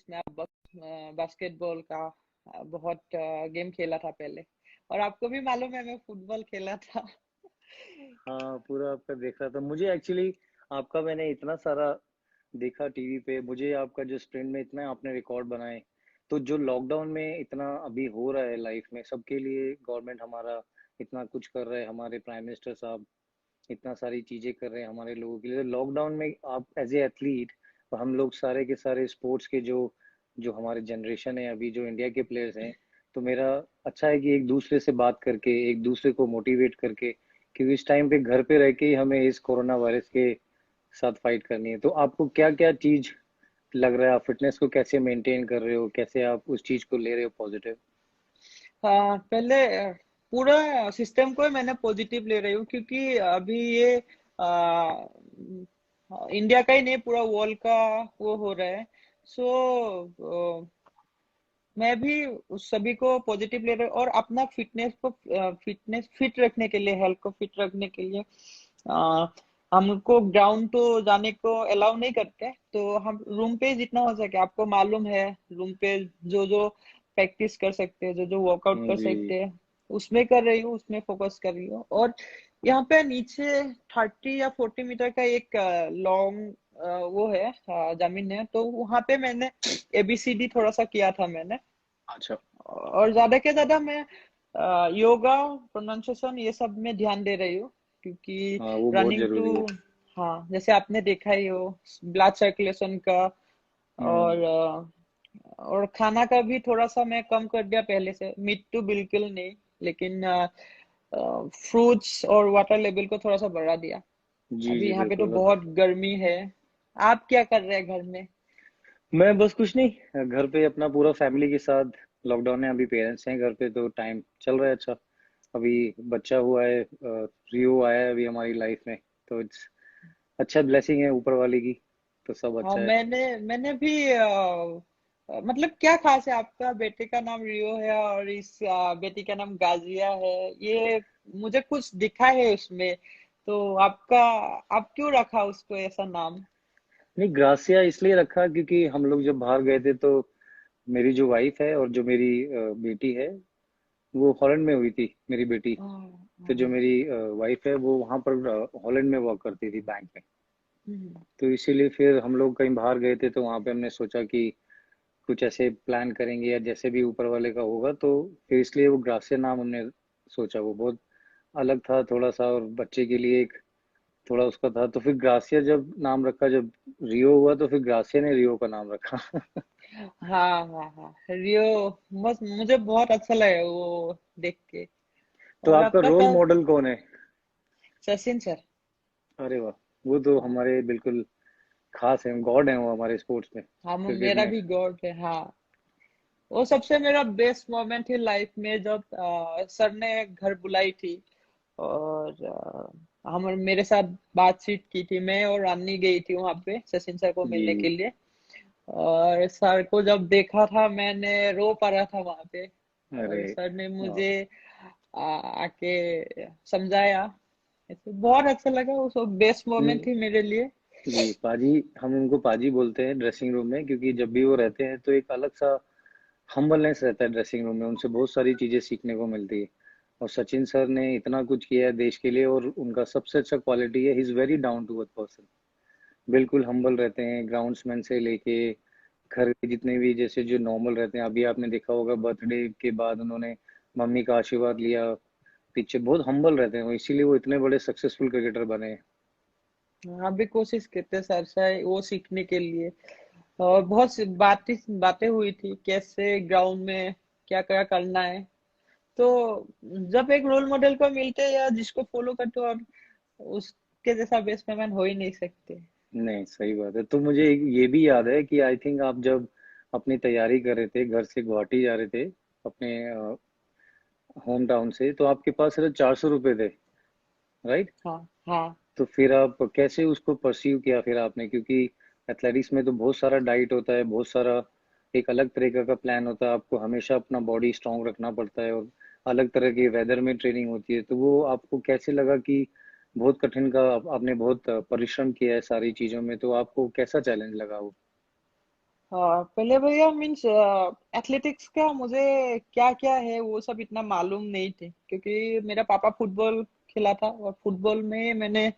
जिसमें आप बास्केटबॉल का बहुत गेम खेला था पहले। और आपको भी मालूम है मैं फुटबॉल खेला था। हाँ, पूरा आपका देख रहा था। मुझे एक्चुअली आपका मैंने इतना सारा देखा टीवी पे, मुझे आपका जो स्प्रिंट में इतना आपने रिकॉर्ड बनाए, तो जो लॉकडाउन में इतना अभी हो रहा है लाइफ में सबके लिए, गवर्नमेंट हमारा इतना कुछ कर रहा है, हमारे प्राइम मिनिस्टर साहब इतना सारी चीजें कर रहे हैं हमारे लोगों के लिए। लॉकडाउन में आप एज ए एथलीट, हम लोग सारे के सारे स्पोर्ट्स के जो जो हमारे जनरेशन है अभी, जो इंडिया के प्लेयर्स हैं, तो मेरा अच्छा है कि एक दूसरे से बात करके, एक दूसरे को मोटिवेट करके, क्योंकि इस टाइम पे घर पे रह के ही हमें इस कोरोना वायरस के साथ फाइट करनी है। तो आपको क्या क्या चीज लग रहा है, आप फिटनेस को कैसे मेंटेन कर रहे हो, कैसे आप उस चीज को ले रहे हो पॉजिटिव? हाँ, पहले पूरा सिस्टम को ही मैंने पॉजिटिव ले रही हूँ, क्योंकि अभी ये इंडिया का ही नहीं पूरा वर्ल्ड का वो हो रहा है। सो मैं भी उस सभी को पॉजिटिव ले रही हूँ, और अपना फिटनेस फिट रखने के लिए, हेल्थ को फिट रखने के लिए आ, हमको ग्राउंड तो जाने को अलाउ नहीं करते, तो हम रूम पे जितना हो सके, आपको मालूम है रूम पे जो जो प्रैक्टिस कर सकते हैं, जो जो वर्कआउट कर जी। सकते हैं, उसमें कर रही हूँ, उसमें फोकस कर रही हूँ। और यहाँ पे नीचे 30 या 40 मीटर का एक लॉन्ग वो है, जमीन है, तो वहां पे मैंने एबीसीडी थोड़ा सा किया था मैंने। अच्छा। और ज्यादा के ज्यादा मैं योगा, प्रोनाउंसिएशन, ये सब में ध्यान दे रही हूँ, क्योंकि हाँ, वो बहुत रनिंग जरूरी है। टू, हाँ जैसे आपने देखा ही हो, ब्लड सर्कुलेशन का। हम्म। और और खाना का भी थोड़ा सा मैं कम कर दिया पहले से, मीट तो बिल्कुल नहीं, लेकिन फ्रूट्स और वाटर लेवल को थोड़ा सा बढ़ा दिया। जी अभी जी यहाँ पे तो बिल्कुल। बहुत गर्मी है। आप क्या कर रहे हैं घर में? मैं बस कुछ नहीं, घर पे अपना पूरा फैमिली के साथ। लॉकडाउन है, अभी पेरेंट्स हैं घर पे, तो टाइम चल रहा है अच्छा। अभी बच्चा हुआ है, रियो आया है अभी हमारी लाइफ में, तो इट्स अच्छा, ब्लेसिंग है ऊपर वाले की, तो सब हाँ, अच्छा है। मैंने भी मतलब क्या खास है, आपका बेटे का नाम रियो है और इस बेटी का नाम गाजिया है, ये मुझे कुछ दिखा है उसमें, तो आपका, आप क्यों रखा उसको ऐसा नाम? नहीं, ग्रासिया इसलिए रखा क्योंकि हम लोग जब बाहर गए थे, तो मेरी जो वाइफ है और जो मेरी बेटी है, वो हॉलैंड में हुई थी मेरी बेटी। हाँ, तो जो हाँ, मेरी वाइफ है वो वहां पर हॉलैंड में वर्क करती थी बैंक में। हम्म, तो इसीलिए फिर हम लोग कहीं बाहर गए थे, तो वहां पे हमने सोचा कि कुछ ऐसे प्लान करेंगे या जैसे भी ऊपर वाले का होगा, तो फिर इसलिए वो ग्रासिया नाम हमने सोचा। वो बहुत अलग था थोड़ा सा, और बच्चे के लिए एक थोड़ा उसका था, तो फिर ग्रासिया जब नाम रखा, जब रियो हुआ तो फिर ग्रासिया ने रियो का नाम रखा। हाँ, हाँ, हाँ, रियो, बस मुझे बहुत अच्छा लगा वो देख के। तो और आपका आपका रोल कल, मॉडल कौन है? सचिन सर। अरे वाह, वो तो हाँ, हमारे बिल्कुल खास है, गॉड है वो हमारे स्पोर्ट्स में, हाँ, क्रिकेट मेरा में। भी गॉड है, हाँ। वो सबसे मेरा बेस्ट मोमेंट थी लाइफ में, जब सर ने घर बुलाई थी, और हम मेरे साथ बातचीत की थी, मैं और रानी गई थी वहां पे सचिन सर को जी मिलने जी। के लिए। और सर को जब देखा था, मैंने रो पा रहा था वहां पे। अरे और सर ने वाह। मुझे आके समझाया, ऐसे बहुत अच्छा लगा, वो सब बेस्ट मोमेंट नहीं थी मेरे लिए। जी, पाजी, हम उनको पाजी बोलते हैं ड्रेसिंग रूम में, क्योंकि जब भी वो रहते हैं तो एक अलग सा हम्बलनेस रहता है ड्रेसिंग रूम में, उनसे बहुत सारी चीजें सीखने को मिलती है। और सचिन सर ने इतना कुछ किया है देश के लिए, और उनका सबसे अच्छा क्वालिटी है, he is very down to earth person. बिल्कुल हम्बल रहते हैं, ग्राउंड्समैन से लेके घर के जितने भी जैसे जो नॉर्मल रहते हैं। अभी आपने देखा होगा बर्थडे के बाद उन्होंने मम्मी का आशीर्वाद लिया पीछे, बहुत हम्बल रहते हैं वो, इसीलिए वो इतने बड़े सक्सेसफुल क्रिकेटर बने हैं। हाँ, भी कोशिश करते सर से वो सीखने के लिए। और बहुत सी बातें हुई थी, कैसे ग्राउंड में क्या क्या करना है। तो जब एक रोल मॉडल को मिलते हैं या जिसको फॉलो करते हो, और उसके जैसा बेस्टमैन हो ही नहीं सकते। नहीं, सही बात है। तो मुझे ये भी याद है कि आई थिंक आप जब अपनी तैयारी कर रहे थे, घर से गुवाहाटी जा रहे थे अपने होम टाउन से, तो आपके पास सिर्फ 400 रुपये थे, राइट? हाँ, हाँ, तो फिर आप कैसे उसको परसीव किया फिर आपने, क्योंकि एथलेटिक्स में तो बहुत सारा डाइट होता है, बहुत सारा एक अलग तरीके का प्लान होता है, आपको हमेशा अपना बॉडी स्ट्रांग रखना पड़ता है, और अलग तरह के वेदर में ट्रेनिंग होती है। तो वो आपको कैसे लगा कि बहुत कठिन का आपने बहुत परिश्रम किया है सारी चीजों में, तो आपको कैसा चैलेंज लगा वो? हाँ पहले भैया मीन्स एथलेटिक्स का मुझे क्या क्या है वो सब इतना मालूम नहीं थे, क्योंकि मेरा पापा फुटबॉल खेला था और फुटबॉल में मैंने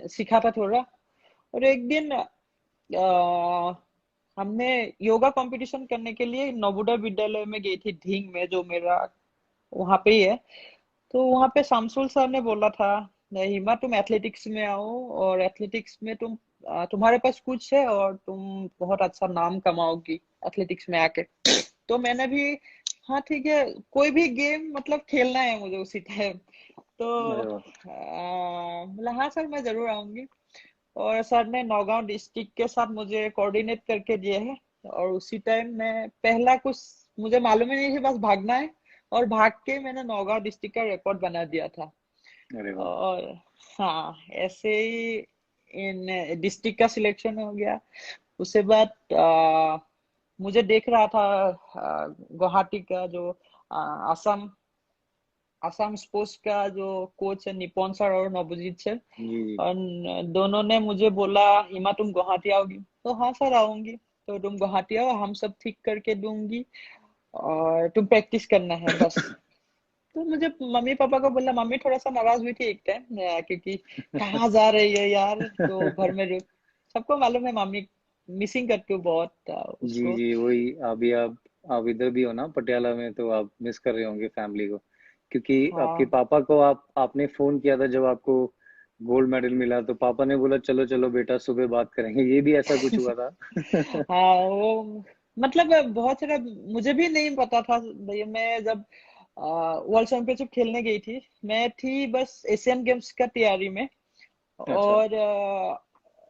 सीखा था थोड़ा। और एक दिन हमने योगा कंपटीशन करने के लिए नवोदय विद्यालय में गई थी, ढींग में, जो मेरा वहां पे ही है। तो वहां पे शामसुल सर ने बोला था, "नहीं, हिमा तुम एथलेटिक्स में आओ, और एथलेटिक्स में तुम्हारे पास कुछ है और तुम बहुत अच्छा नाम कमाओगी एथलेटिक्स में आके।" तो मैंने भी, हाँ ठीक है, कोई भी गेम मतलब खेलना है मुझे उसी टाइम। तो अरे वाह। बोला हाँ सर मैं जरूर आऊंगी। और सर ने नौगांव डिस्ट्रिक्ट के साथ मुझे कोऑर्डिनेट करके दिए हैं। और उसी टाइम मैं पहला कुछ मुझे मालूम ही नहीं कि बस भागना है, और भाग के मैंने नौगांव डिस्ट्रिक्ट का रिकॉर्ड बना दिया था। अरे वाह। और हाँ, ऐसे ही इन डिस्ट्रिक्ट का सिलेक्शन हो गया। उसके बाद मुझे देख रहा था गुवाहाटी का जो असम असम स्पोर्ट्स का जो कोच है निपोन सर और नवजीत सर, जी जी। और दोनों ने मुझे बोला, "हिमा तुम गुवाहाटी आओगी?" तो हाँ सर आऊंगी। तो तुम गुवाहाटी आओ, हम सब ठीक करके दूंगी, और तुम प्रैक्टिस करना है बस। तो मुझे मम्मी पापा को बोला, मम्मी थोड़ा सा नाराज हुई थी एक टाइम, क्योंकि कहाँ जा रही है यार, तो घर में रुक। सबको मालूम है मम्मी मिसिंग करती हूँ बहुत जी उसको। जी, वही अभी आप इधर भी हो ना पटियाला में, तो आप मिस कर रहे होंगे फैमिली को, क्योंकि आपके हाँ पापा को आपने फोन किया था जब आपको गोल्ड मेडल मिला, तो पापा ने बोला चलो चलो बेटा सुबह बात करेंगे, ये भी ऐसा कुछ हुआ था? हाँ वो मतलब बहुत सारा मुझे भी नहीं पता था भैया। मैं जब वर्ल्ड चैंपियनशिप खेलने गई थी, मैं थी बस एशियन गेम्स का तैयारी में। अच्छा। और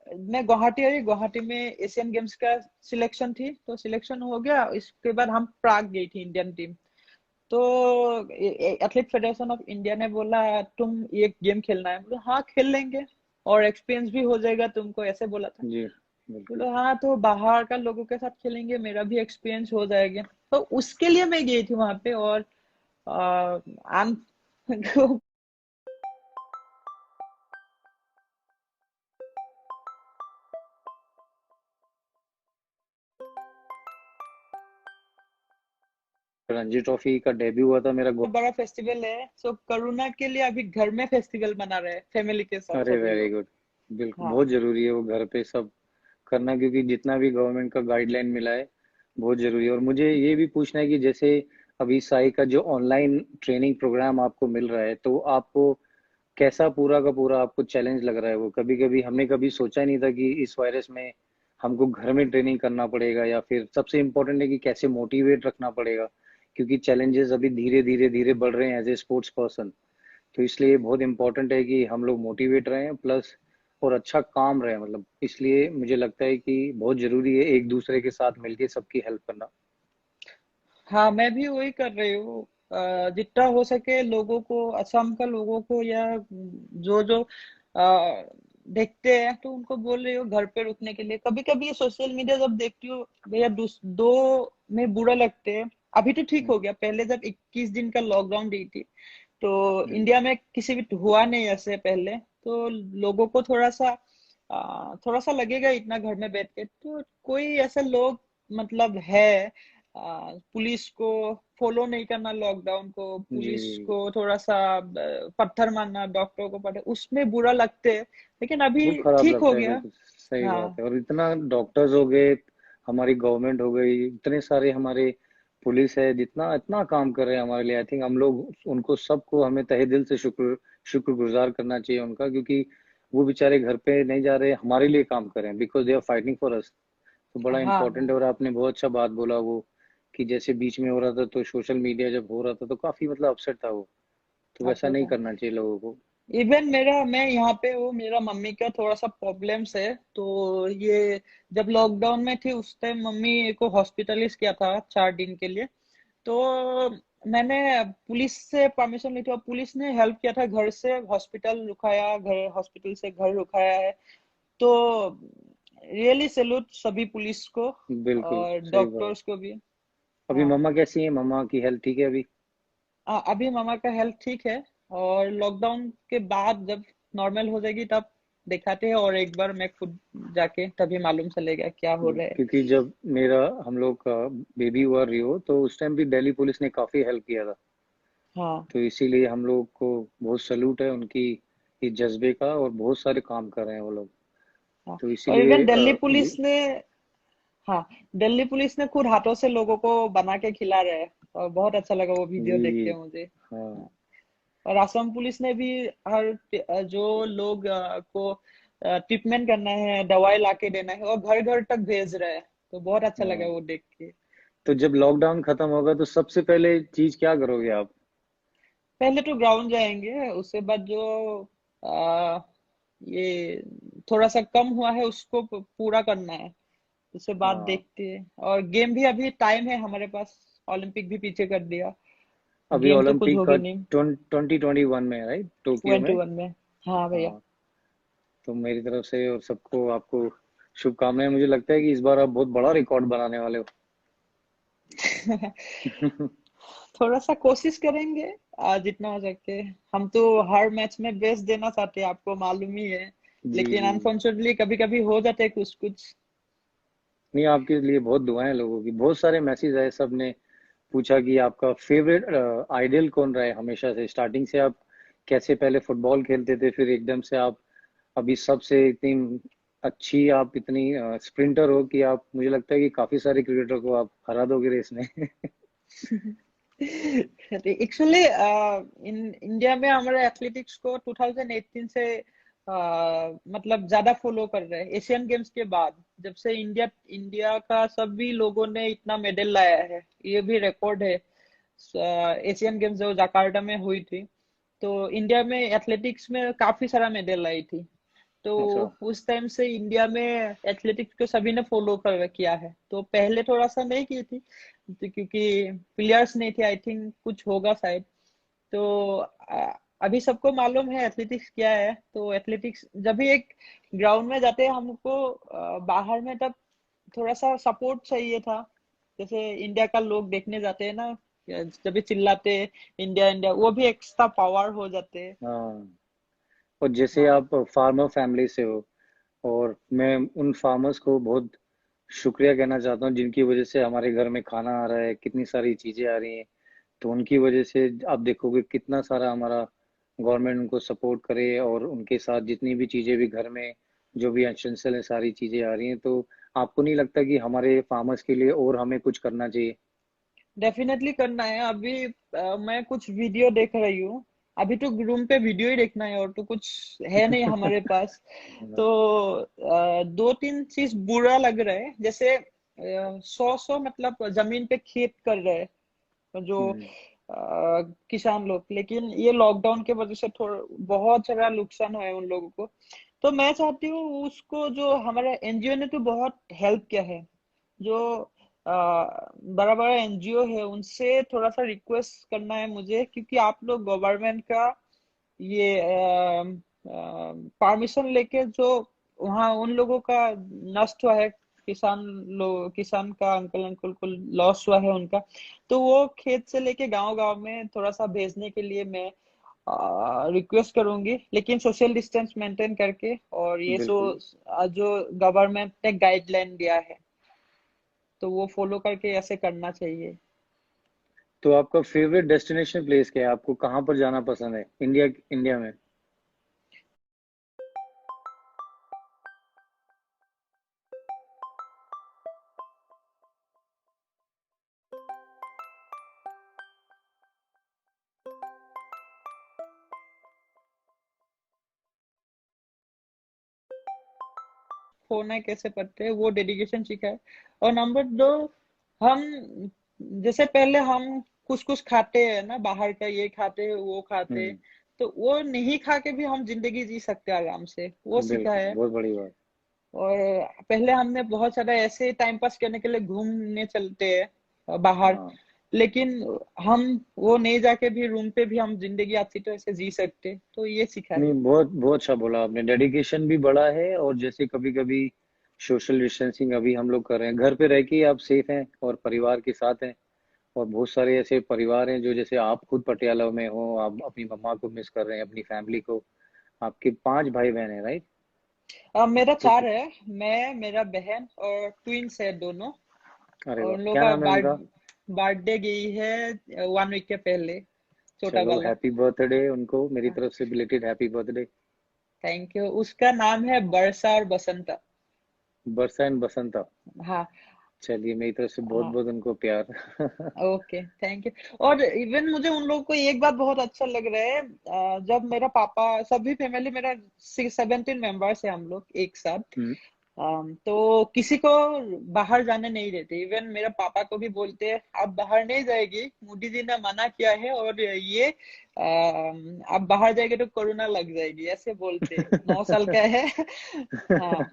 मैं गुवाहाटी आई, गुवाहाटी में एशियन गेम्स का सिलेक्शन थी, तो सिलेक्शन हो गया। इसके बाद हम प्राग गई थी इंडियन टीम। तो एथलेट फेडरेशन ऑफ इंडिया ने बोला तुम ये गेम खेलना है, बोले हाँ खेल लेंगे, और एक्सपीरियंस भी हो जाएगा तुमको, ऐसे बोला था। जी बिल्कुल। बोले हाँ तो बाहर का लोगों के साथ खेलेंगे, मेरा भी एक्सपीरियंस हो जाएगा। तो उसके लिए मैं गई थी वहां पे। और आम रणजी ट्रॉफी का डेब्यू हुआ था मेरा बड़ा फेस्टिवल है, सो कोरोना के लिए अभी घर में फेस्टिवल मना रहे हैं फैमिली के साथ अरे सभी वेरी लोग। गुड। बिल्कुल, हाँ बहुत जरूरी है वो घर पे सब करना, क्योंकि जितना भी गवर्नमेंट का गाइडलाइन मिला है बहुत जरूरी है। और मुझे ये भी पूछना है कि जैसे अभी साई का जो ऑनलाइन ट्रेनिंग प्रोग्राम आपको मिल रहा है, तो आपको कैसा पूरा का पूरा आपको चैलेंज लग रहा है? वो कभी कभी हमने कभी सोचा नहीं था कि इस वायरस में हमको घर में ट्रेनिंग करना पड़ेगा, या फिर सबसे इम्पोर्टेंट है कि कैसे मोटिवेट रखना पड़ेगा, क्योंकि चैलेंजेस अभी धीरे धीरे धीरे बढ़ रहे हैं एज ए स्पोर्ट्स पर्सन। तो इसलिए बहुत इंपॉर्टेंट है कि हम लोग मोटिवेट रहें, प्लस और अच्छा काम रहे, मतलब इसलिए मुझे लगता है कि बहुत जरूरी है एक दूसरे के साथ मिलके सबकी हेल्प करना। हाँ, मैं भी वही कर रही हूँ। जितना हो सके लोगों को, असम का लोगों को, या जो जो देखते हैं, तो उनको बोल रही हूँ घर पे रुकने के लिए। कभी कभी सोशल मीडिया जब देखती हूँ भैया, दो में बुरा लगते हैं। अभी तो ठीक हो हम्म, गया, पहले जब 21 दिन का लॉकडाउन दी थी, तो हम्म, इंडिया में किसी भी हुआ नहीं ऐसे पहले। तो लोगों को थोड़ा सा लगेगा इतना घर में बैठ के। तो कोई ऐसे लोग मतलब है, पुलिस को फॉलो नहीं करना, लॉकडाउन को, जी पुलिस जी। को थोड़ा सा पत्थर मारना, डॉक्टरों को पत्थर, उसमें बुरा लगते हैं। लेकिन अभी वो खराब ठीक हो लगता है, गया। बिल्कुल सही बात हाँ है। और इतना डॉक्टर्स हो गए, हमारी गवर्नमेंट हो गई, इतने सारे हमारे पुलिस है, जितना इतना काम कर रहे हैं हमारे लिए, आई थिंक हम लोग उनको सबको हमें तहे दिल से शुक्रगुजार करना चाहिए उनका, क्योंकि वो बेचारे घर पे नहीं जा रहे, हमारे लिए काम कर रहे हैं, because they are fighting for us. तो बड़ा हाँ इंपॉर्टेंट हाँ है। और आपने बहुत अच्छा बात बोला वो, कि जैसे बीच में हो रहा था तो सोशल मीडिया जब हो रहा था तो काफी मतलब अपसेट था वो, तो वैसा अपसेट नहीं है। करना चाहिए लोगों को। इवन मैं यहाँ पे हूँ, मेरा मम्मी का थोड़ा सा प्रॉब्लम्स है। तो ये जब लॉकडाउन में थी उस टाइम मम्मी को हॉस्पिटलाइज किया था 4 दिन के लिए। तो मैंने पुलिस से परमिशन ली थी, और पुलिस ने हेल्प किया था, घर से हॉस्पिटल रुकाया, घर हॉस्पिटल से घर रुकाया है। तो रियली सैल्यूट सभी पुलिस को बिल्कुल और सही बात। डॉक्टर्स को भी। अभी हाँ मम्मा कैसी है? मम्मा की हेल्थ ठीक है अभी? अभी मामा का हेल्थ ठीक है। और लॉकडाउन के बाद जब नॉर्मल हो जाएगी तब दिखाते हैं और एक बार मैं खुद जाके तभी मालूम चलेगा क्या हो रहा है। क्योंकि जब मेरा हम लोग का बेबी हुआ रियो, तो उस टाइम भी दिल्ली पुलिस ने काफी हेल्प किया था। हाँ तो इसीलिए हम लोग को बहुत सल्यूट है उनकी इस जज्बे का, और बहुत सारे काम कर रहे हैं वो लोग। हाँ। तो और इसीलिए इवन दिल्ली पुलिस ने, हाँ, दिल्ली पुलिस ने खुद हाथों से लोगों को बना के खिला रहे हैं और बहुत अच्छा लगा वो वीडियो देख जी के मुझे। हाँ। हाँ। और असम पुलिस ने भी हर जो लोग को ट्रीटमेंट करना है, दवाई लाके देना है, और घर घर तक भेज रहे हैं। तो बहुत अच्छा लगा हाँ, वो देख के। तो जब लॉकडाउन खत्म होगा तो सबसे पहले चीज क्या करोगे आप? पहले तो ग्राउंड जाएंगे, उसके बाद जो आ, ये थोड़ा सा कम हुआ है उसको पूरा करना है। उसके बाद हाँ, देखते हैं। और गेम भी अभी टाइम है हमारे पास, ओलंपिक भी पीछे कर दिया। अभी गेम तो कुछ ओलंपिक का होगी नहीं। 2021 में, राइट, टोक्यो में। 21 में। हाँ भैया। हाँ, तो मेरी तरफ से और सबको आपको शुभकामनाएं। मुझे लगता है कि इस बार आप बहुत बड़ा रिकॉर्ड बनाने वाले हो। थोड़ा सा कोशिश करेंगे, जितना हो सके। हम तो हर मैच में बेस्ट देना चाहते हैं, आपको मालूम ही है। जी लेकिन जी। अनफॉर्चुनेटली कभी कभी हो जाते हैं कुछ कुछ। नहीं, आपके लिए बहुत दुआएं लोगों की। बहुत सारे मैसेज आए, सब ने पूछा कि आपका फेवरेट आइडल कौन रहा है हमेशा से, स्टार्टिंग से आप कैसे पहले फुटबॉल खेलते थे, फिर एकदम से आप अभी सबसे इतनी अच्छी, आप इतनी स्प्रिंटर हो कि आप, मुझे लगता है कि काफी सारे क्रिकेटर को आप हरा दोगे रेस में। एक्चुअली इन इंडिया में हमारे एथलेटिक्स को 2018 से मतलब ज्यादा फॉलो कर रहे हैं, एशियन गेम्स के बाद। जब से इंडिया इंडिया का सभी लोगों ने इतना मेडल लाया है, ये भी रिकॉर्ड है। एशियन गेम्स जो जकार्टा में हुई थी, तो इंडिया में एथलेटिक्स में काफी सारा मेडल लाई थी। तो अच्छा। उस टाइम से इंडिया में एथलेटिक्स को सभी ने फॉलो कर किया है। तो पहले थोड़ा सा नहीं की थी, तो क्योंकि प्लेयर्स नहीं थे, आई थिंक कुछ होगा शायद। तो अभी सबको मालूम है एथलेटिक्स क्या है। तो एथलेटिक्स जब भी एक ग्राउंड में जाते हैं हमको, बाहर में तब थोड़ा सा सपोर्ट चाहिए था। जैसे इंडिया का लोग देखने जाते हैं ना, जब भी चिल्लाते हैं इंडिया इंडिया, वो भी एक्स्ट्रा पावर हो जाते हैं। हाँ, और जैसे हाँ। आप फार्मर फैमिली से हो, और मैं उन फार्मर्स को बहुत शुक्रिया कहना चाहता हूँ जिनकी वजह से हमारे घर में खाना आ रहा है, कितनी सारी चीजें आ रही हैं। तो उनकी वजह से आप देखोगे कितना सारा हमारा गवर्नमेंट उनको सपोर्ट करे, और उनके साथ जितनी भी चीजें भी घर में जो भी एसेंशियल है सारी चीजें आ रही हैं। तो आपको नहीं लगता कि हमारे फार्मर्स के लिए और हमें कुछ करना चाहिए? डेफिनेटली करना है। अभी मैं कुछ वीडियो देख रही हूँ। अभी तो रूम पे वीडियो ही देखना है, और तो कुछ है नहीं हमारे पास। तो दो तीन चीज बुरा लग रहा है। जैसे सौ सौ मतलब जमीन पे खेत कर रहे हैं जो हम्म। किसान लोग। लेकिन ये लॉकडाउन के वजह से थोड़ा बहुत सारा नुकसान हुआ है उन लोगों को। तो मैं चाहती हूँ उसको, जो हमारा एनजीओ ने तो बहुत हेल्प किया है, जो बड़ा बड़ा एनजीओ है उनसे थोड़ा सा रिक्वेस्ट करना है मुझे, क्योंकि आप लोग गवर्नमेंट का ये परमिशन लेके जो वहाँ उन लोगों का नष्ट हुआ है, किसान का अंकल अंकल को लॉस हुआ है उनका। तो वो खेत से लेके गांव गांव में थोड़ा सा भेजने के लिए मैं रिक्वेस्ट करूंगी, लेकिन सोशल डिस्टेंस मेंटेन करके। और ये बिल्कुल। जो गवर्नमेंट ने गाइडलाइन दिया है, तो वो फॉलो करके ऐसे करना चाहिए। तो आपका फेवरेट डेस्टिनेशन प्लेस क्या है? आपको कहाँ पर जाना पसंद है इंडिया इंडिया में? होना कैसे पड़ते हैं वो डेडिकेशन सीखा है। और नंबर दो, हम जैसे पहले हम कुछ कुछ खाते हैं ना, बाहर का ये खाते हैं वो खाते हैं, हम्म। तो वो नहीं खा के भी हम जिंदगी जी सकते हैं आराम से, वो सीखा बिल्कुल, है। बहुत बड़ी बात। और पहले हमने बहुत सारा ऐसे टाइम पास करने के लिए घूमने चलते हैं बाहर। हाँ। लेकिन हम वो नहीं जाके भी रूम पे भी हम जिंदगी अच्छी तरह से जी सकते, तो ये सीखा नहीं, है। बहुत बहुत अच्छा बोला आपने। डेडिकेशन भी बड़ा है, और जैसे कभी कभी सोशल डिस्टेंसिंग अभी हम लोग कर रहे हैं, घर पे रह के ही आप सेफ हैं और परिवार के साथ हैं। और बहुत सारे ऐसे परिवार हैं जो, जैसे आप खुद पटियाला में हो, आप अपनी मम्मा को मिस कर रहे हैं, अपनी फैमिली को। आपके 5 भाई बहन हैं, राइट? मेरा तो 4 है। मैं, मेरा बहन और ट्विंस है दोनों। अरे और वाह, उन लोगों क्या का नाम है उनका? बर्थडे गई है 1 वीक के पहले, छोटा चलो वाला। हैप्पी बर्थडे उनको मेरी हाँ, तरफ से, belated happy birthday. Thank you. उसका नाम है बरसा और बसंता। बरसा एंड बसंता। हाँ। चलिए मेरी तरफ से बहुत हाँ, बहुत उनको प्यार। Okay, thank you. और इवन मुझे उन लोगों को एक बात बहुत अच्छा लग रहा है, जब मेरा पापा, सभी फैमिली, मेरा 17 मेंबर्स है हम लोग एक साथ। हम्म। तो किसी को बाहर जाने नहीं देते। इवन मेरे पापा को भी बोलते हैं आप बाहर नहीं जाएगी, मोदी जी ने मना किया है, और ये आप बाहर जाएंगे तो कोरोना लग जाएगी, ऐसे बोलते हैं। 9 साल का है। हाँ।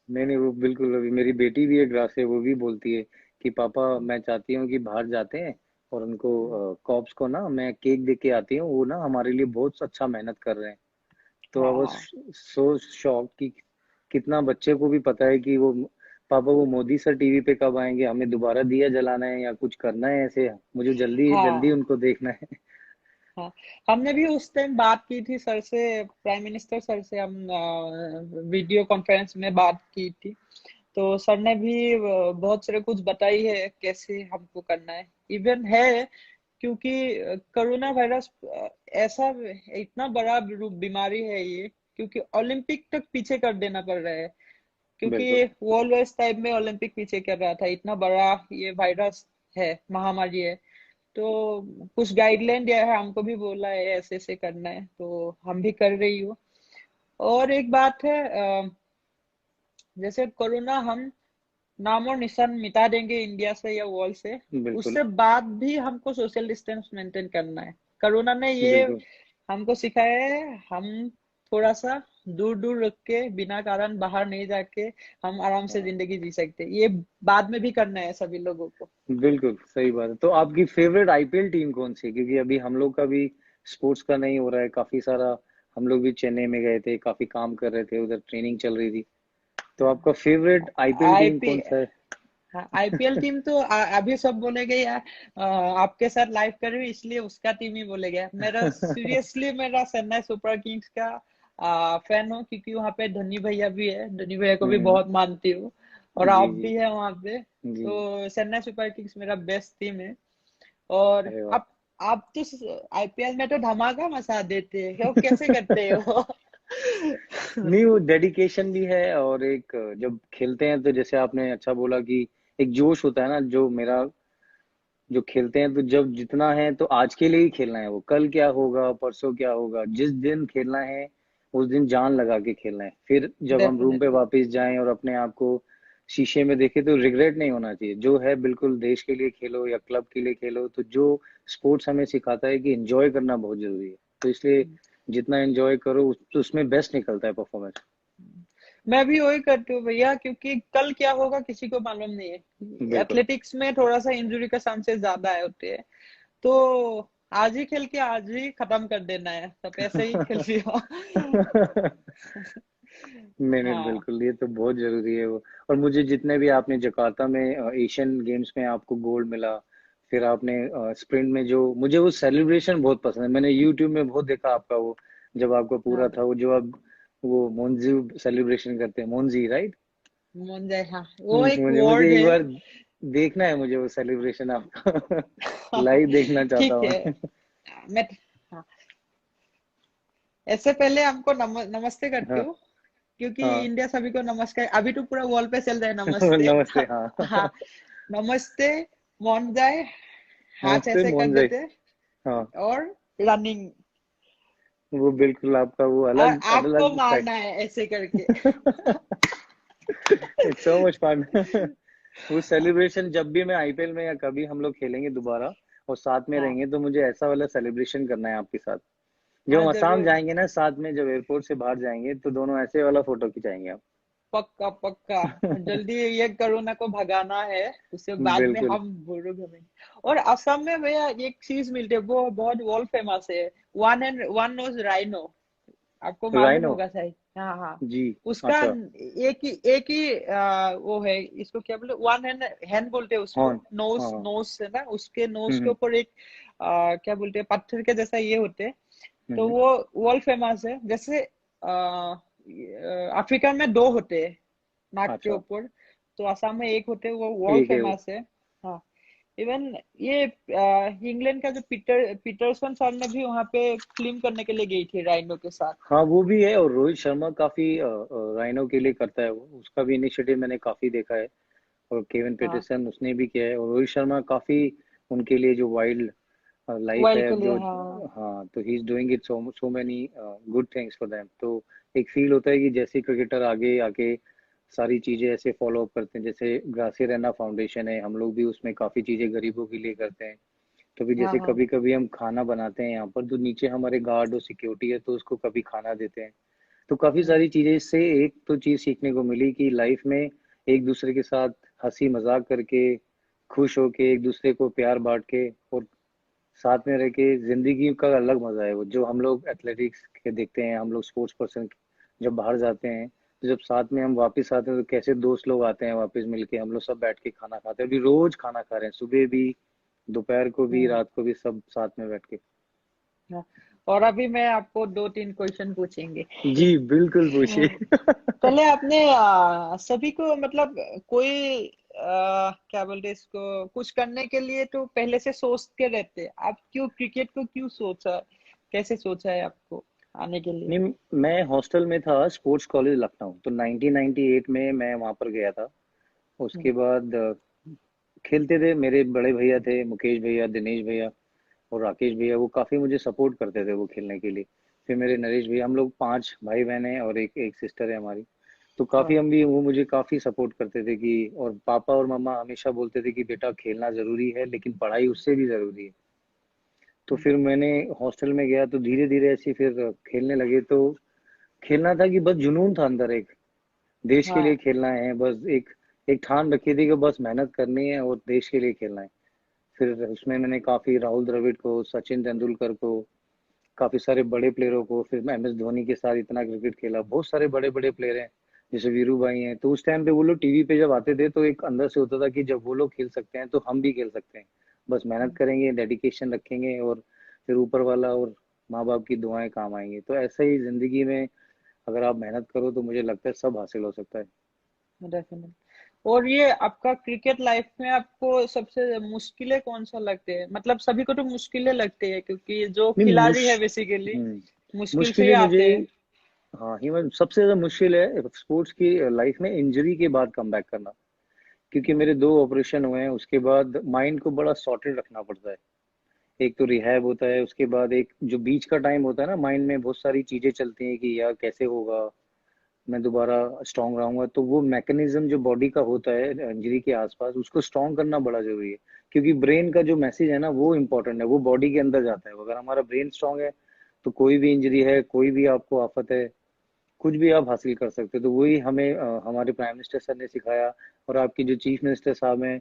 नहीं नहीं, वो बिल्कुल, अभी मेरी बेटी भी एक ग्रास है, वो भी बोलती है कि पापा मैं चाहती हूँ कि बाहर जाते हैं और उनको कॉप्स को ना मैं केक दे के आती हूँ, वो ना हमारे लिए बहुत अच्छा मेहनत कर रहे हैं। तो आई वाज हाँ। सो शॉक कि कितना बच्चे को भी पता है कि वो पापा वो मोदी सर टीवी पे कब आएंगे, हमें दोबारा दिया जलाना है या कुछ करना है ऐसे, मुझे जल्दी जल्दी हाँ। उनको देखना है। हाँ, हमने भी उस टाइम बात की थी सर से, प्राइम मिनिस्टर सर से। हम वीडियो कॉन्फ्रेंस में बात की थी। तो सर ने भी बहुत सारे कुछ बताई है कैसे हमको करना है। इवन है, क्योंकि कोरोना वायरस ऐसा, इतना बड़ा रूप बीमारी है ये, क्योंकि ओलंपिक तक पीछे कर देना पड़ रहा है। बिल्कुल। क्योंकि वर्ल्ड वाइज टाइम में ओलंपिक पीछे कर रहा था, इतना बड़ा ये वायरस है, महामारी है। तो कुछ गाइडलाइन दिया है, हमको भी बोला है ऐसे ऐसे करना है, तो हम भी कर रही हूँ। और एक बात है, जैसे कोरोना हम नाम और निशान मिटा देंगे इंडिया से या वर्ल्ड से, बिल्कुल। उससे बाद भी हमको सोशल डिस्टेंस मेंटेन करना है। कोरोना ने ये बिल्कुल। हमको सिखाया है। हम थोड़ा सा दूर दूर रख के, बिना कारण बाहर नहीं जाके, हम आराम से हाँ, जिंदगी जी सकते हैं। ये बाद में भी करना है सभी लोगों को। बिल्कुल सही बात है। तो आपकी फेवरेट आईपीएल टीम कौन सी है? क्योंकि अभी हम लोग का भी स्पोर्ट्स का नहीं हो रहा है काफी सारा, हम लोग भी चेन्नई में गए थे, काफी काम कर रहे थे, उधर ट्रेनिंग चल रही थी। तो आपका फेवरेट आईपीएल टीम आईपी कौन सा है? हाँ, आईपीएल टीम तो अभी सब बोलेगे यार, आपके साथ लाइव कर रही हूँ इसलिए उसका टीम ही बोलेगा। मेरा सीरियसली, मेरा चेन्नई सुपर किंग्स का फैन हूँ, क्योंकि वहाँ पे धोनी भैया भी है, धोनी भैया को भी हम्म। बहुत मानती हूँ। और जी आप जी। भी है वहाँ पे। जी। तो चेन्नई सुपर किंग्स मेरा बेस्ट टीम है। और अरे वाह। आप तो आईपीएल में तो धमाका मचा देते हो, कैसे करते हो? नहीं, वो डेडिकेशन भी है, और एक जब खेलते हैं तो जैसे आपने अच्छा बोला कि एक जोश होता है ना, जो मेरा, जो खेलते हैं तो जब जितना है तो आज के लिए ही खेलना है, वो कल क्या होगा परसों क्या होगा, जिस दिन खेलना है उस दिन जान लगा के खेलना है। फिर जब हम रूम पे डेफिनेटली। वापस जाएं और अपने आप को शीशे में देखें तो रिग्रेट नहीं होना चाहिए, जो है बिल्कुल देश के लिए खेलो या क्लब के लिए खेलो। तो जो स्पोर्ट्स हमें सिखाता है कि एंजॉय करना बहुत जरूरी है, तो इसलिए जितना एंजॉय करो तो उसमें बेस्ट निकलता है परफॉर्मेंस। मैं भी वही करती हूँ भैया, क्योंकि कल क्या होगा किसी को मालूम नहीं है। बिल्कुल। एथलेटिक्स में थोड़ा सा इंजरी का चांसेस ज्यादा है होते हैं। तो आज ही खेल के आज ही खत्म कर देना है, सब ऐसे ही खेल रही हो। नहीं नहीं, हाँ। बिल्कुल ये तो बहुत जरूरी है वो। और मुझे जितने भी आपने जकार्ता में एशियन गेम्स में आपको गोल्ड मिला, फिर आपने स्प्रिंट में जो, मुझे वो सेलिब्रेशन बहुत पसंद है, मैंने यूट्यूब में बहुत देखा आपका वो, जब आपका पूरा हाँ, था वो, जो आप वो मोन्जी सेलिब्रेशन करते हैं, मोन्जी राइट? मुझे, हाँ, वो एक मुझे मुझे वर्ड एक है। बार देखना है, मुझे वो सेलिब्रेशन आपका लाइव देखना चाहता ठीक हूँ है। मैं। मैं, हाँ, ऐसे पहले हमको नमस्ते करती हाँ। हूँ, क्योंकि हाँ। इंडिया सभी को नमस्कार, अभी तो पूरा वॉल पे चल रहा है नमस्ते। नमस्ते, हाँ। हाँ, नमस्ते, मौन जाए, हाथ नमस्ते ऐसे कर मोहन जी। देते, हाँ, और रनिंग। वो बिल्कुल आपका वो और अलग आपको अलग मारना है ऐसे करके। It's so much fun. वो सेलिब्रेशन जब भी मैं आईपीएल में या कभी हम लोग खेलेंगे दोबारा और साथ में हाँ। रहेंगे, तो मुझे ऐसा वाला सेलिब्रेशन करना है आपके साथ। जब हाँ, हम असम जरूर। जाएंगे ना साथ में, जब एयरपोर्ट से बाहर जाएंगे तो दोनों ऐसे वाला फोटो खिंचाएंगे आप। पक्का पक्का। जल्दी ये कोरोना को भगाना है, उसके बाद में बिल्कुल। हम बुरु घूमेंगे। और असम में भैया एक चीज मिलती है, वो बहुत वर्ल्ड फेमस है। One nose rhino. आपको मालूम राइनो। होगा शायद। हाँ, हाँ। जी। उसका अच्छा। एक ही वो है, इसको क्या बोलते, वन हैंड हैंड बोलते हैं उसको, हॉर्न। नोज हाँ। नोज से ना, उसके नोज के हम्म। ऊपर एक क्या बोलते हैं, पत्थर के जैसा ये होते हैं। तो हम्म। वो वर्ल्ड फेमस है। जैसे अफ्रीका में 2 होते हैं नाक के अच्छा, ऊपर, तो असम में एक होते हैं, वो वर्ल्ड एक है वो। फेमस है। हाँ, इवन ये इंग्लैंड का जो पीटरसन सर ने भी वहाँ पे फिल्म करने के लिए गई थी राइनो के साथ। हाँ वो भी है, और रोहित शर्मा काफी राइनो के लिए करता है, वो उसका भी इनिशिएटिव मैंने काफी देखा है। और केविन हाँ, पीटरसन उसने भी किया है, और रोहित शर्मा काफी उनके लिए जो वाइल्ड लाइफ वर्ल्ड है के लिए, जो, हाँ। हाँ, तो he is doing it so so many good things for them. तो एक फील होता है कि जैसे क्रिकेटर आगे आके सारी चीजें ऐसे फॉलो अप करते हैं, जैसे ग्रासियर रैना फाउंडेशन है, हम लोग भी उसमें काफी चीजें गरीबों के लिए करते हैं। तो भी हाँ, जैसे हाँ, कभी कभी हम खाना बनाते हैं यहाँ पर, तो नीचे हमारे गार्ड और सिक्योरिटी है, तो उसको कभी खाना देते हैं। तो काफी हाँ, सारी चीजें इससे एक तो चीज सीखने को मिली कि लाइफ में एक दूसरे के साथ हंसी मजाक करके, खुश होके, एक दूसरे को प्यार बांट के और साथ में रह के जिंदगी का अलग मजा है। वो जो हम लोग एथलेटिक्स के देखते हैं, हम लोग स्पोर्ट्स पर्सन जब बाहर जाते हैं, तो जब साथ में हम वापस आते हैं तो कैसे दोस्त लोग आते हैं वापस मिलके, हम लोग सब बैठ के खाना खाते हैं, अभी रोज खाना खा रहे हैं, सुबह भी, दोपहर को भी, हाँ, रात को भी, सब साथ में बैठ के। हाँ। और अभी मैं आपको 2-3 क्वेश्चन पूछेंगे। जी बिल्कुल पूछिए। पहले आपने सभी को मतलब कोई क्या बोलते हैं इसको, कुछ करने के लिए तो पहले से सोचते रहते हैं, आप क्यों क्रिकेट को क्यों सोचा, कैसे सोचा है आपको आने के लिए? नहीं, मैं हॉस्टल में था स्पोर्ट्स कॉलेज लखनऊ, तो 1998 में मैं वहां पर गया था। हम्म, उसके बाद खेलते थे, मेरे बड़े भैया थे, मुकेश भैया, दिनेश भैया और राकेश भैया, वो काफी मुझे सपोर्ट करते थे वो खेलने के लिए। फिर मेरे नरेश भैया, हम लोग 5 भाई बहन हैं और एक एक सिस्टर है हमारी। तो काफी हाँ, हम भी, वो मुझे काफी सपोर्ट करते थे कि, और पापा और मम्मा हमेशा बोलते थे कि बेटा खेलना जरूरी है, लेकिन पढ़ाई उससे भी जरूरी है। तो हम्म, फिर मैंने हॉस्टल में गया तो धीरे धीरे ऐसे फिर खेलने लगे। तो खेलना था कि बस जुनून था अंदर एक, देश के लिए हाँ, खेलना है, बस एक एक ठान रखी थी कि बस मेहनत करनी है और देश के लिए खेलना है। फिर उसमें मैंने काफी राहुल द्रविड़ को, सचिन तेंदुलकर को, काफी सारे बड़े प्लेयरों को, फिर एम एस धोनी के साथ इतना क्रिकेट खेला, बहुत सारे बड़े बड़े प्लेयर हैं, जैसे वीरू भाई हैं। तो उस टाइम पे वो लोग टीवी पे जब आते थे तो एक अंदर से होता था कि जब वो लोग खेल सकते हैं तो हम भी खेल सकते हैं, बस मेहनत हम्म, करेंगे, डेडिकेशन रखेंगे, और फिर ऊपर वाला और माँ बाप की दुआएं काम आएंगी। तो ऐसा ही जिंदगी में अगर आप मेहनत करो तो मुझे लगता है सब हासिल हो सकता है। डेफिनेटली। और ये आपका क्रिकेट लाइफ में आपको सबसे मुश्किलें कौन सा लगते हैं? मतलब सभी को तो मुश्किलें लगती है, क्योंकि जो नहीं खिलाड़ी है बेसिकली मुश्किल से ही मुश्किलें मुझे, आते हैं। हाँ, ह्यूमन सबसे ज्यादा मुश्किल है स्पोर्ट्स की लाइफ में इंजरी के बाद कम बैक करना। क्योंकि हाँ, मेरे 2 ऑपरेशन हुए हैं, उसके बाद माइंड को बड़ा सॉर्टेड रखना पड़ता है। एक तो रिहैब होता है, उसके बाद एक जो बीच का टाइम होता है ना, माइंड में बहुत सारी चीजें चलती हैं कि यार कैसे होगा, मैं दोबारा स्ट्रांग रहूंगा। तो वो मैकेनिज्म जो बॉडी का होता है इंजरी के आसपास, उसको स्ट्रांग करना बड़ा जरूरी है। क्योंकि ब्रेन का जो मैसेज है ना वो इम्पोर्टेंट है, वो बॉडी के अंदर जाता है। अगर हमारा ब्रेन स्ट्रांग है तो कोई भी इंजरी है, कोई भी आपको आफत है, कुछ भी आप हासिल कर सकते हो। तो वही हमें हमारे प्राइम मिनिस्टर सर ने सिखाया, और आपके जो चीफ मिनिस्टर साहब हैं,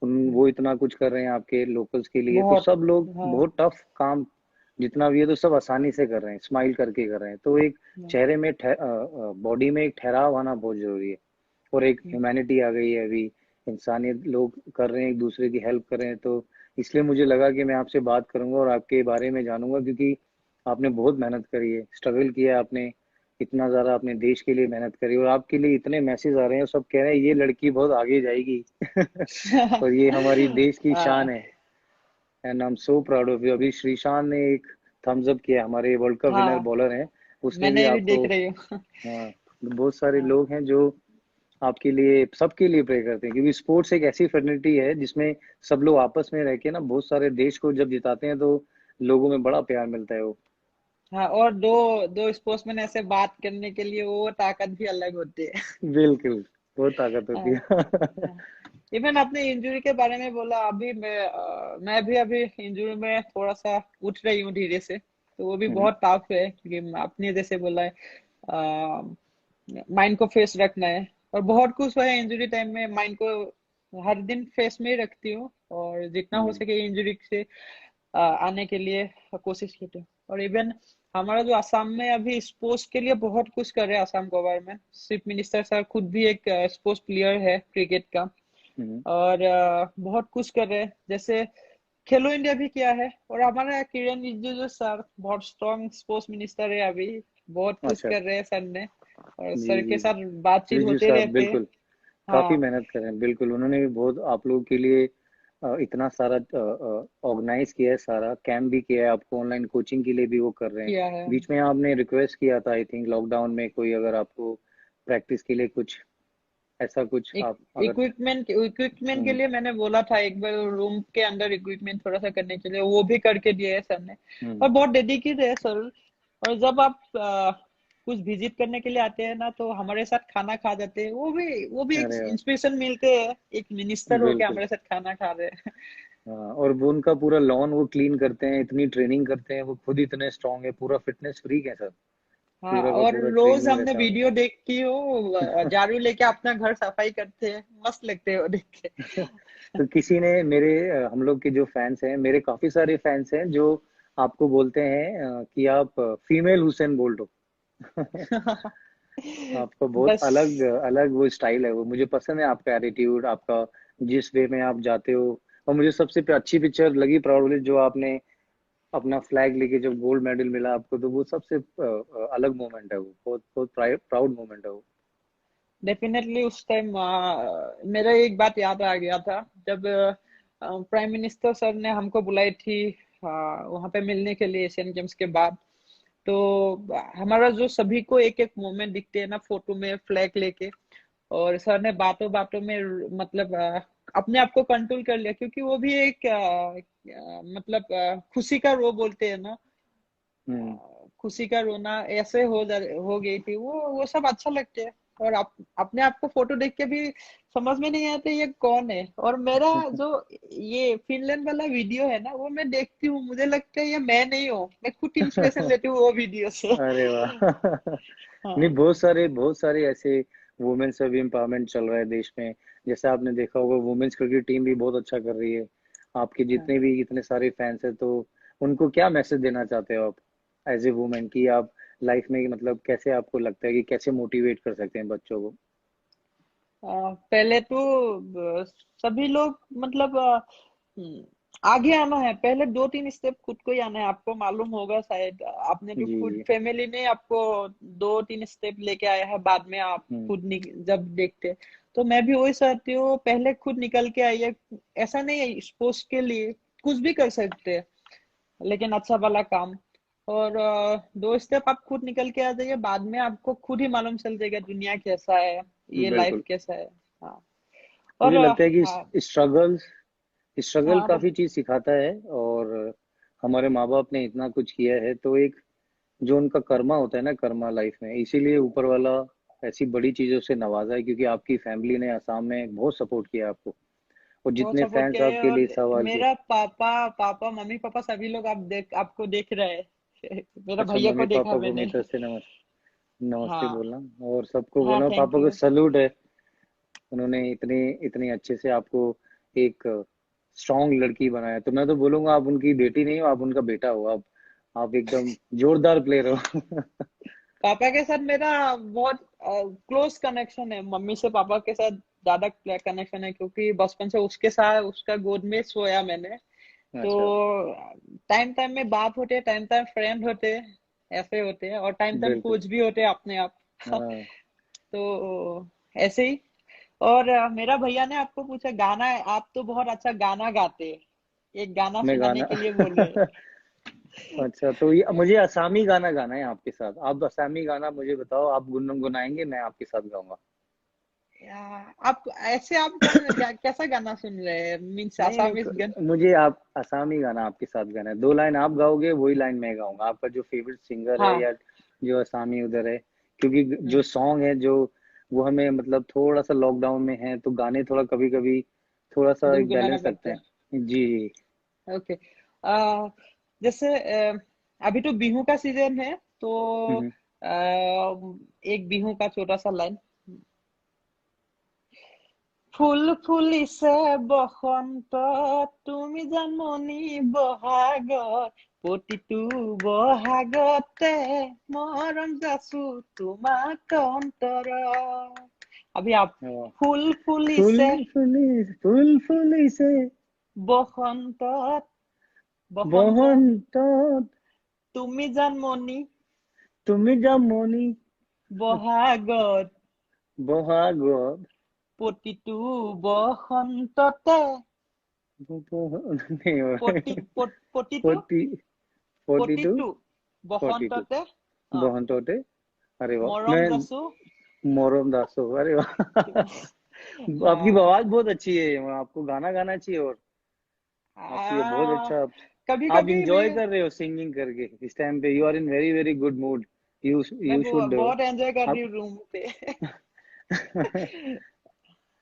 उन हाँ, वो इतना कुछ कर रहे हैं आपके लोकल्स के लिए। तो बहुत। सब लोग हाँ, बहुत टफ काम जितना भी है, तो सब आसानी से कर रहे हैं, स्माइल करके कर रहे हैं। तो एक हाँ, चेहरे में, बॉडी में एक ठहराव आना बहुत जरूरी है। और एक हाँ, ह्यूमैनिटी आ गई है अभी, इंसानियत लोग कर रहे हैं, एक दूसरे की हेल्प कर रहे हैं। तो इसलिए मुझे लगा कि मैं आपसे बात करूंगा और आपके बारे में जानूंगा, क्योंकि आपने बहुत मेहनत करी है, स्ट्रगल किया है आपने, इतना ज्यादा अपने देश के लिए मेहनत करी, और आपके लिए इतने मैसेज आ रहे हैं, सब कह रहे हैं ये लड़की बहुत आगे जाएगी। और ये हमारी देश की शान हाँ, है, and I am so proud of you. अभी श्रीशांत ने एक थम्स अप किया, हमारे वर्ल्ड कप विनर हाँ, बॉलर हैं, उसने भी मैंने भी आपको, देख रही हूँ। हाँ, बहुत सारे हाँ, लोग हैं जो आपके लिए, सबके लिए प्रे करते हैं। क्योंकि स्पोर्ट्स एक ऐसी फैटर्निटी है जिसमें सब लोग आपस में रह के ना, बहुत सारे देश को जब जिताते हैं तो लोगों में बड़ा प्यार मिलता है वो। हाँ। और दो दो स्पोर्ट्समैन ऐसे बात करने के लिए वो ताकत भी अलग होती है। बिल्कुल, बहुत ताकत होती हाँ, है। हाँ। इवन आपने इंजरी के बारे में बोला, अभी मैं भी अभी इंजरी में थोड़ा सा उठ रही हूँ धीरे से, तो वो भी हम्म, बहुत टफ है, क्योंकि आपने जैसे बोला है माइंड को फ्रेश रखना है। और बहुत कुछ है इंजरी टाइम में, माइंड को हर दिन फ्रेश में ही रखती हूँ, और जितना हो हम्म, सके इंजरी से आने के लिए कोशिश की थी। और इवन हमारा जो आसाम में अभी स्पोर्ट्स के लिए बहुत कुछ कर रहे हैं Assam government, chief minister sir खुद भी एक स्पोर्ट्स प्लेयर है क्रिकेट का। हम्म। और बहुत कुछ कर रहे हैं, जैसे खेलो इंडिया भी किया है। और हमारा किरण रिजिजू सर बहुत स्ट्रॉन्ग स्पोर्ट्स मिनिस्टर है अभी, बहुत कुछ अच्छा, कर रहे हैं सर ने। और जी सर के जी। साथ बातचीत रिजू होते साहब रहते। बिल्कुल काफी हाँ मेहनत कर रहे हैं, बिल्कुल उन्होंने भी बहुत आप लोगों के लिए इतना सारा ऑर्गेनाइज किया है, सारा कैंप भी किया है, आपको ऑनलाइन कोचिंग के लिए भी वो कर रहे हैं। किया है। बीच में आपने रिक्वेस्ट किया था आई थिंक लॉकडाउन में कोई अगर आपको प्रैक्टिस के लिए कुछ ऐसा कुछ आप अगर। इक्विपमेंट के हम्म लिए मैंने बोला था एक बार, रूम के अंदर इक्विपमेंट थोड़ा सा करने के लिए, वो भी करके दिए है सर ने। हम्म। और बहुत डेडिकेटेड है सर। और जब आप कुछ विजिट करने के लिए आते हैं ना, तो हमारे साथ खाना खा जाते हैं, वो भी एक अरे वाह, इंस्पिरेशन मिलते हैं, एक मिनिस्टर होके बिल्कुल। हमारे साथ खाना खा रहे हैं। हाँ, और वो उनका पूरा लॉन वो क्लीन करते हैं, इतनी ट्रेनिंग करते हैं, वो खुद इतने स्ट्रांग है, पूरा फिटनेस फ्रीक है सर। हाँ, पूरा का और पूरा रोज ट्रेनिंग हमने रहता है वीडियो देखी हो, झाड़ू लेके अपना घर सफाई करते हैं, मस्त लगते हैं वो देख के। उनका। तो किसी ने मेरे हम लोग के जो फैंस हैं, मेरे काफी सारे फैंस हैं जो आपको बोलते हैं कि आप फीमेल हुसैन बोल्ट हो। आपका बहुत बस। अलग अलग वो स्टाइल है, वो मुझे पसंद है, आपका एटीट्यूड, आपका जिस वे में आप जाते हो। और मुझे सबसे अच्छी पिक्चर लगी प्राउडली जो आपने अपना फ्लैग लेके जब गोल्ड मेडल मिला आपको, तो वो सबसे अलग मोमेंट है, वो बहुत बहुत प्राउड मोमेंट है वो। डेफिनेटली उस टाइम मेरा एक बात याद आ गया था, जब प्राइम मिनिस्टर सर ने हमको बुलाई थी वहां पे मिलने के लिए एशियन गेम्स के बाद। तो हमारा जो सभी को एक एक मोमेंट दिखते हैं ना फोटो में फ्लैग लेके, और सर ने बातों बातों में मतलब अपने आप को कंट्रोल कर लिया, क्योंकि वो भी एक मतलब खुशी का रो बोलते हैं ना, हम्म। खुशी का रोना ऐसे हो गई थी, वो सब अच्छा लगते है। और अपने आप को फोटो देख के भी समझ में नहीं आते ये कौन है। और मेरा जो ये फिनलैंड वाला वीडियो है ना, वो मैं देखती हूँ, मुझे लगता है ये मैं नहीं हूँ, मैं खुद इंस्पिरेशन लेती हूँ वो वीडियो से। अरे वाह। नहीं, हाँ बहुत सारे ऐसे वुमेन्स अभी एम्पावरमेंट चल रहा है देश में। जैसे आपने देखा होगा वुमेन्स क्रिकेट टीम भी बहुत अच्छा कर रही है। आपके हाँ। जितने भी इतने सारे फैंस हैं, तो उनको क्या मैसेज देना चाहते हो आप एज ए वुमेन की आप लाइफ में, मतलब कैसे आपको लगता है कि कैसे मोटिवेट कर सकते हैं बच्चों को। पहले तो अ, सभी लोग मतलब हम्म, आगे आना है, पहले 2-3 स्टेप खुद को ही आना है। आपको मालूम होगा शायद, आपने भी जी खुद जी। फैमिली ने आपको 2-3 स्टेप लेके आया है, बाद में आप हम्म खुद जब देखते हैं। तो मैं भी वही चाहती हूँ, पहले खुद निकल के आइए। ऐसा नहीं है, स्पोर्ट्स के लिए कुछ भी कर सकते हैं, लेकिन अच्छा वाला काम। और 2 स्टेप आप खुद निकल के आ जाइए, बाद में आपको खुद ही मालूम चल जाएगा दुनिया कैसा है, ये लाइफ बिल्कुल। कैसा है। हाँ। और मुझे लगता है हाँ कि स्ट्रगल हाँ काफी चीज सिखाता है। और हमारे माँ बाप ने इतना कुछ किया है, तो एक जो उनका कर्मा होता है ना, कर्मा लाइफ में, इसीलिए ऊपर वाला ऐसी बड़ी चीजों से नवाजा है, क्योंकि आपकी फैमिली ने असम में बहुत सपोर्ट किया आपको, और बहुत जितने सपोर्ट फैंस किया है। आपके लिए और सवाल किए। मेरा पापा पापा मम्मी पापा सभी लोग आपको देख रहे हैं। मेरा अच्छा, भैया को मम्मी देखा पापा को मैंने। मेरी तरफ से नमस्ते हाँ बोलना, और सबको हाँ, बोलना थैंक पापा को यू। सल्यूट है। उन्होंने इतने इतने अच्छे से आपको एक स्ट्रांग लड़की बनाया, तो मैं तो बोलूंगा आप उनकी बेटी नहीं हो, आप उनका बेटा हो। आप एकदम जोरदार प्लेयर हो। पापा के साथ मेरा बहुत क्लोज कनेक्शन है, मम्मी से पापा के साथ ज्यादा कनेक्शन है, क्योंकि बचपन से उसके साथ उसका गोद में सोया मैंने। तो अच्छा। टाइम टाइम में बात होते, टाइम टाइम फ्रेंड होते, ऐसे होते हैं, और टाइम टाइम बिल्कुल। कोच भी होते हैं अपने आप। हाँ। तो ऐसे ही। और मेरा भैया ने आपको पूछा गाना, आप तो बहुत अच्छा गाना गाते हैं, एक गाना मैं सुनाने गाना। के लिए बोले। अच्छा, तो ये मुझे असमी गाना गाना है आपके साथ। आप असमी गाना मुझे बताओ, आप गुनगुनाएंगे, मैं आपके साथ गाऊंगा। आप ऐसे आप कौन कैसा गाना सुन रहे हैं, मीन्स नहीं आसामीज गन? नहीं, मुझे आप असमी गाना आपके साथ गाना है। 2 लाइन आप गाओगे, वही लाइन मैं गाऊंगा, आपका जो फेवरेट सिंगर है हाँ। या जो असमी उधर है। क्योंकि जो हम्म, सॉन्ग है जो वो हमें मतलब थोड़ा सा लॉकडाउन में है, तो गाने थोड़ा कभी कभी थोड़ा सा एक गुनगुनाना बैलेंस रखते पड़ता है। हैं जी। ओके। जैसे अभी तो बिहू का सीजन है, तो हम्म। एक बिहू का छोटा सा लाइन। ফুল ফুলিছে বসন্তত, তুমি জানমণি বহাগত, প্ৰতিটো বহাগতে মৰম যাচো তোমাক অন্তৰত। अभी आप। हाँ। ফুল फूल ফুলিছে फूल फूली से বসন্তত, বসন্তত, বসন্ত তুমি জানমণি তুমি যামনি বহাগত বহাগত প্ৰতিটো বসন্ততে नहीं हो रहा है। প্ৰতিটো 40 42 প্ৰতিটো 42 বসন্ততে অ बहन टोटे। अरे वाह, মৰম मैं যাচো मोहरम दासो, अरे वाह। आपकी आवाज बहुत अच्छी है, आपको गाना गाना चाहिए। और आपकी बहुत अच्छा, कभी आप कभी इंजॉय कर रहे हो सिंगिंग करके इस टाइम पे, you are in very very good mood. You मैं यू शुड बहुत एंजॉय कर रही आप हूँ रूम पे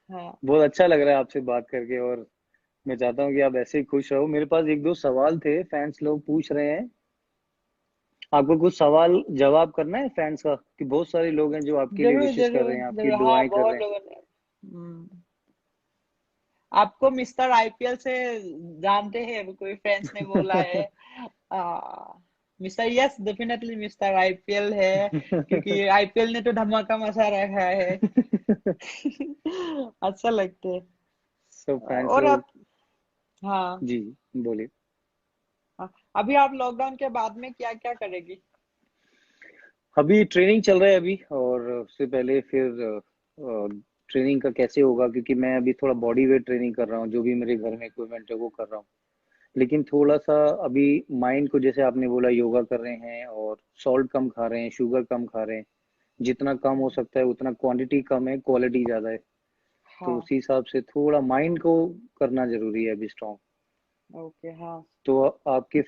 हाँ बहुत अच्छा लग रहा है आपसे बात करके। और मैं चाहता हूँ कि आप ऐसे ही खुश रहो। मेरे पास एक दो सवाल थे, फैंस लोग पूछ रहे हैं। आपको कुछ सवाल जवाब करना है फैंस का, कि बहुत सारे लोग हैं जो आपके लिए जरूर विशेष कर जरूर रहे हैं, आपकी जरूर हाँ दुआएं कर रहे बहुत हैं। लोगों ने आपको मिस्टर आईपीएल से जानते हैं कोई फ्रेंड्स ने बोला है mister yes definitely mister IPL है क्योंकि आईपीएल ने तो धमाका मचा रखा है अच्छा लगता है सब फैंस और लोग। आप हाँ जी, बोलिए। अभी आप लॉकडाउन के बाद में क्या क्या करेगी अभी ट्रेनिंग चल रहा है अभी, और उससे पहले फिर ट्रेनिंग का कैसे होगा, क्योंकि मैं अभी थोड़ा बॉडी वेट ट्रेनिंग कर रहा हूँ, जो भी मेरे घर में इक्विपमेंट है वो कर रहा हूँ। लेकिन थोड़ा सा अभी माइंड को, जैसे आपने बोला, योगा कर रहे हैं और सॉल्ट कम खा रहे हैं, शुगर कम खा रहे हैं। जितना कम हो सकता है उतना, क्वांटिटी कम है, क्वालिटी ज्यादा है। तो हाँ उसी हिसाब से थोड़ा माइंड को करना जरूरी है अभी स्ट्रॉन्ग। ओके हाँ तो आपके